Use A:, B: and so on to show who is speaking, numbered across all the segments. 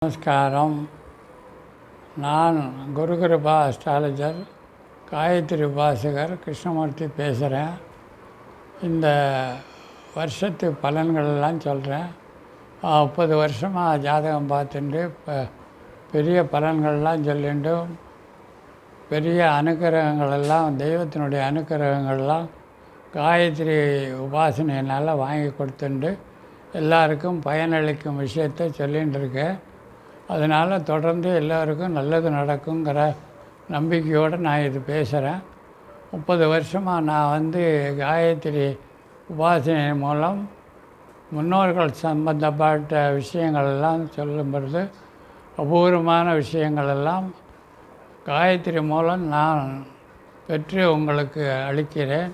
A: நமஸ்காரம். நான் குருகிருபா அஸ்ட்ராலஜர், காயத்ரி உபாசகர் கிருஷ்ணமூர்த்தி பேசுகிறேன். இந்த வருஷத்து பலன்களெல்லாம் சொல்கிறேன். 30 வருஷமாக ஜாதகம் பார்த்துட்டு பெரிய பலன்கள்லாம் சொல்லிட்டு பெரிய அனுக்கிரகங்களெல்லாம் தெய்வத்தினுடைய அனுக்கிரகங்கள்லாம் காயத்ரி உபாசனையினால் வாங்கி கொடுத்துட்டு எல்லாருக்கும் பயனளிக்கும் விஷயத்தை சொல்லிகிட்டு இருக்கேன். அதனால் தொடர்ந்து எல்லோருக்கும் நல்லது நடக்குங்கிற நம்பிக்கையோடு நான் இது பேசுகிறேன். 30 வருஷமாக நான் காயத்ரி உபாசனை மூலம் முன்னோர்கள் சம்பந்தப்பட்ட விஷயங்களெல்லாம் சொல்லும் பொழுது அபூர்வமான விஷயங்களெல்லாம் காயத்ரி மூலம் நான் பெற்று உங்களுக்கு அளிக்கிறேன்.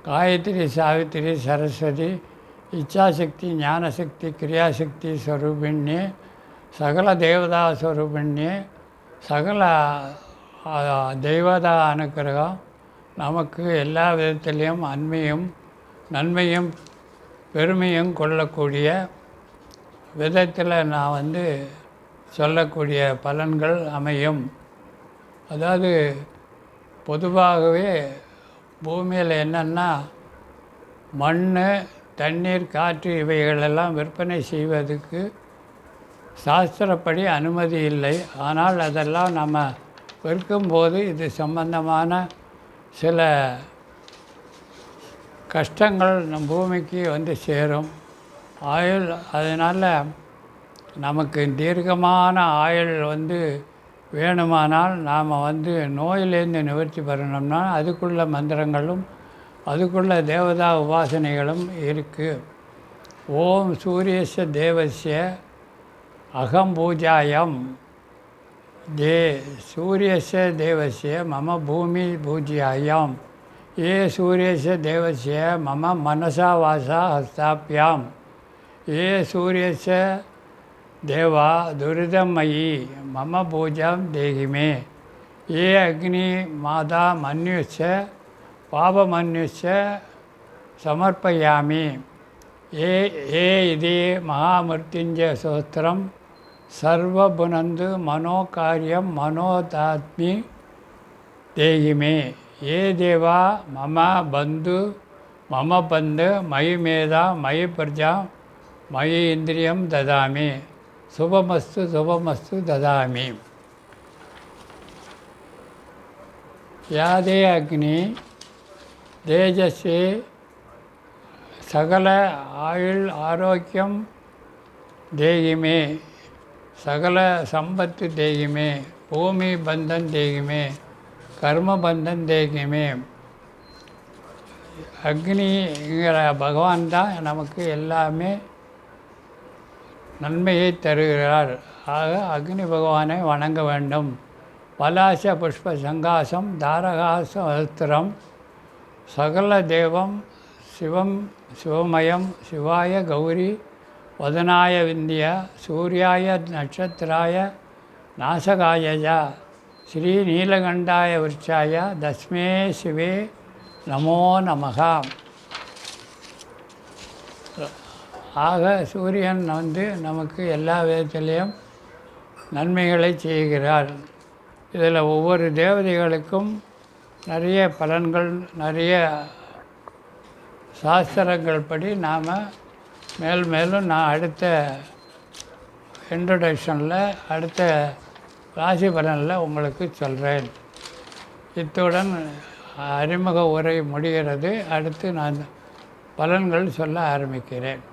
A: காயத்ரி, சாவித்திரி, சரஸ்வதி, இச்சாசக்தி, ஞானசக்தி, கிரியாசக்தி ஸ்வரூபிணி, சகல தேவதா ஸ்வரூபிணி, சகல தெய்வதா அனுக்கிரகம் நமக்கு எல்லா விதத்திலையும் நன்மையும் பெருமையும் கொள்ளக்கூடிய விதத்தில் நான் சொல்லக்கூடிய பலன்கள் அமையும். அதாவது பொதுவாகவே பூமியில் என்னென்னா மண், தண்ணீர், காற்று இவைகளெல்லாம் விற்பனை செய்வதற்கு சாஸ்திரப்படி அனுமதி இல்லை. ஆனால் அதெல்லாம் நம்ம விற்கும்போது இது சம்பந்தமான சில கஷ்டங்கள் நம் பூமிக்கு சேரும். ஆயுள், அதனால் நமக்கு தீர்க்கமான ஆயுள் வேணுமானால் நாம் நோயிலேருந்து நிவர்த்தி பெறணும்னா அதுக்குள்ள மந்திரங்களும் அதுக்குள்ள தேவதா உபாசனைகளும் இருக்குது. ஓம் சூரியஸ்ய தேவஸ்ய அகம் பூஜாயம் சூரியஸ்ய தேவஸ்ய மம பூமி பூஜ்யாயாம் சூரியஸ்ய தேவஸ்ய மம மனசா வாசா ஹஸ்தாப்யாம் சூரியஸ்ய தேவா துரிதமயி மம பூஜாம் தேகிமே அக்னி மாதா மன்யுஸ்ய பாபமன்யுஸ்ய சமர்ப்பயாமி இது மகாமிருத்யுஞ்சய சோஸ்திரம் சர்வபுனந்து மனோகாரியம் மனோதாத்மி தேகிமே தேவா மம பந்து மயி மேதா மயி பிரஜா மயி இந்திரியம் ததாமி சுபமஸ்து ததாமி. யாதே அக்னி தேஜஸ்வி சகல ஆயுள் ஆரோக்கியம் தேகிமே சகல சம்பத்து தேகிமே பூமி பந்தன் தேகிமே கர்ம பந்தன் தேகிமே. அக்னிங்கிற பகவான் தான் நமக்கு எல்லாமே நன்மையை தருகிறார். ஆக அக்னி பகவானை வணங்க வேண்டும். பலாச புஷ்ப சங்காசம் தாரகாசம் சகல தேவம் சிவமயம் சிவாய கௌரி வதனாய விந்திய சூர்யாய நட்சத்திராய நாசகாயஜா ஸ்ரீ நீலகண்டாய விருட்சாய தஸ்மே சிவே நமோ நமக. ஆக சூரியன் நமக்கு எல்லா விதத்திலையும் நன்மைகளை செய்கிறார். இதில் ஒவ்வொரு தேவதைகளுக்கும் நிறைய பலன்கள், நிறைய சாஸ்திரங்கள் படி நாம் மேலும் நான் அடுத்த இன்ட்ரொடக்ஷனில் அடுத்த ராசி பலனில் உங்களுக்கு சொல்கிறேன். இத்துடன் அறிமுக உரை முடிகிறது. அடுத்து நான் பலன்கள் சொல்ல ஆரம்பிக்கிறேன்.